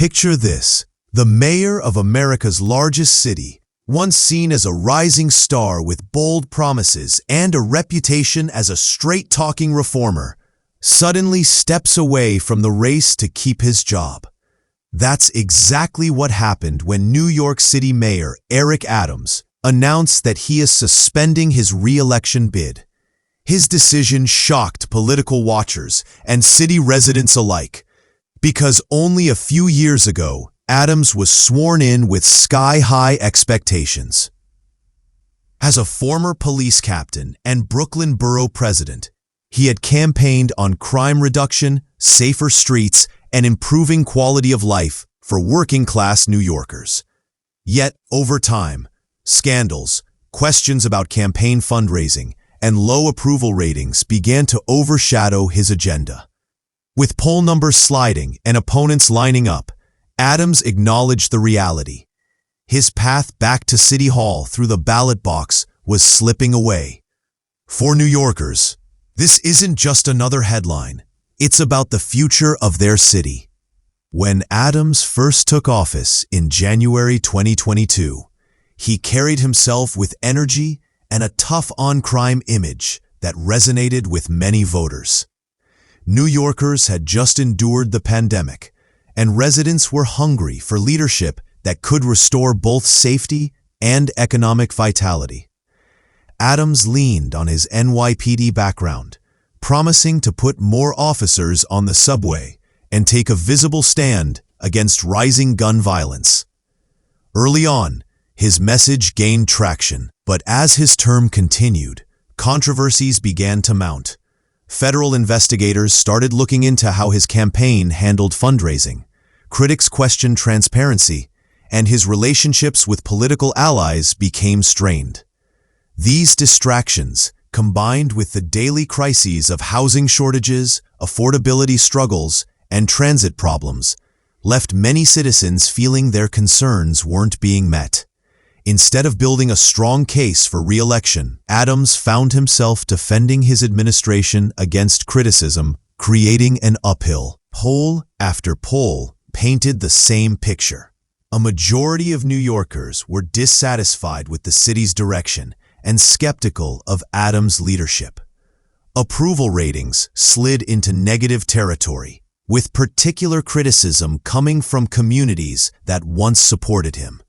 Picture this: the mayor of America's largest city, once seen as a rising star with bold promises and a reputation as a straight-talking reformer, suddenly steps away from the race to keep his job. That's exactly what happened when New York City Mayor Eric Adams announced that he is suspending his re-election bid. His decision shocked political watchers and city residents alike, because only a few years ago, Adams was sworn in with sky-high expectations. As a former police captain and Brooklyn Borough president, he had campaigned on crime reduction, safer streets, and improving quality of life for working-class New Yorkers. Yet, over time, scandals, questions about campaign fundraising, and low approval ratings began to overshadow his agenda. With poll numbers sliding and opponents lining up, Adams acknowledged the reality. His path back to City Hall through the ballot box was slipping away. For New Yorkers, this isn't just another headline. It's about the future of their city. When Adams first took office in January 2022, he carried himself with energy and a tough-on-crime image that resonated with many voters. New Yorkers had just endured the pandemic, and residents were hungry for leadership that could restore both safety and economic vitality. Adams leaned on his NYPD background, promising to put more officers on the subway and take a visible stand against rising gun violence. Early on, his message gained traction, but as his term continued, controversies began to mount. Federal investigators started looking into how his campaign handled fundraising. Critics questioned transparency, and his relationships with political allies became strained. These distractions, combined with the daily crises of housing shortages, affordability struggles, and transit problems, left many citizens feeling their concerns weren't being met. Instead of building a strong case for re-election, Adams found himself defending his administration against criticism, creating an uphill. Poll after poll painted the same picture. A majority of New Yorkers were dissatisfied with the city's direction and skeptical of Adams' leadership. Approval ratings slid into negative territory, with particular criticism coming from communities that once supported him.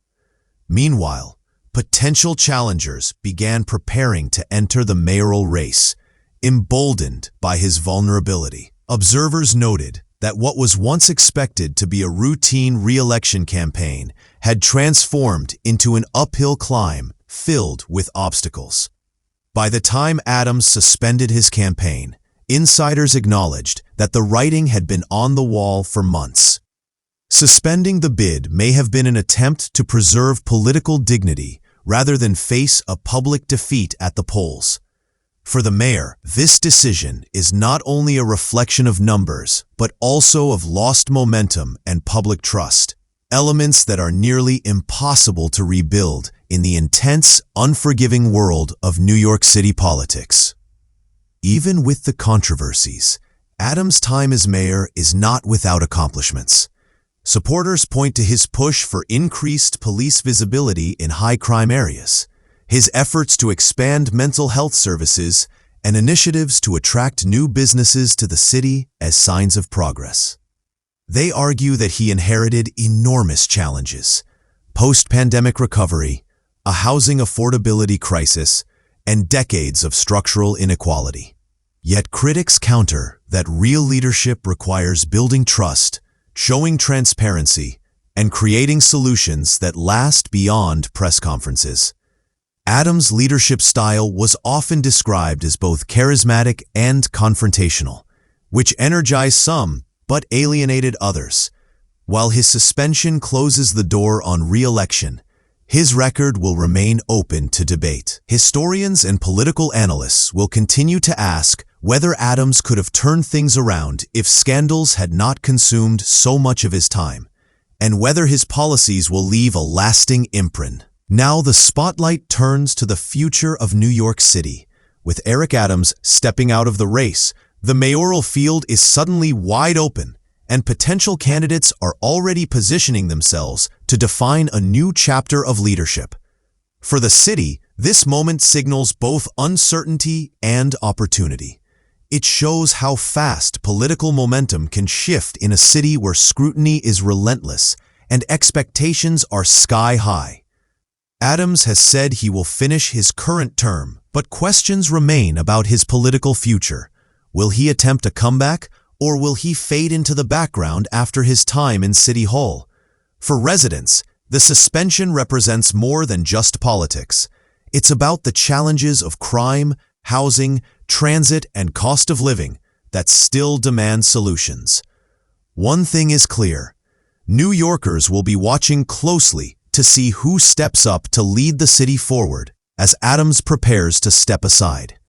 Meanwhile, potential challengers began preparing to enter the mayoral race, emboldened by his vulnerability. Observers noted that what was once expected to be a routine re-election campaign had transformed into an uphill climb filled with obstacles. By the time Adams suspended his campaign, insiders acknowledged that the writing had been on the wall for months. Suspending the bid may have been an attempt to preserve political dignity rather than face a public defeat at the polls. For the mayor, this decision is not only a reflection of numbers, but also of lost momentum and public trust, elements that are nearly impossible to rebuild in the intense, unforgiving world of New York City politics. Even with the controversies, Adams' time as mayor is not without accomplishments. Supporters point to his push for increased police visibility in high-crime areas, his efforts to expand mental health services, and initiatives to attract new businesses to the city as signs of progress. They argue that he inherited enormous challenges: post-pandemic recovery, a housing affordability crisis, and decades of structural inequality. Yet critics counter that real leadership requires building trust, showing transparency, and creating solutions that last beyond press conferences. Adams' leadership style was often described as both charismatic and confrontational, which energized some but alienated others. While his suspension closes the door on re-election, his record will remain open to debate. Historians and political analysts will continue to ask whether Adams could have turned things around if scandals had not consumed so much of his time, and whether his policies will leave a lasting imprint. Now the spotlight turns to the future of New York City. With Eric Adams stepping out of the race, the mayoral field is suddenly wide open, and potential candidates are already positioning themselves to define a new chapter of leadership. For the city, this moment signals both uncertainty and opportunity. It shows how fast political momentum can shift in a city where scrutiny is relentless and expectations are sky-high. Adams has said he will finish his current term, but questions remain about his political future. Will he attempt a comeback, or will he fade into the background after his time in City Hall? For residents, the suspension represents more than just politics. It's about the challenges of crime, housing, transit, and cost of living that still demand solutions. One thing is clear: New Yorkers will be watching closely to see who steps up to lead the city forward as Adams prepares to step aside.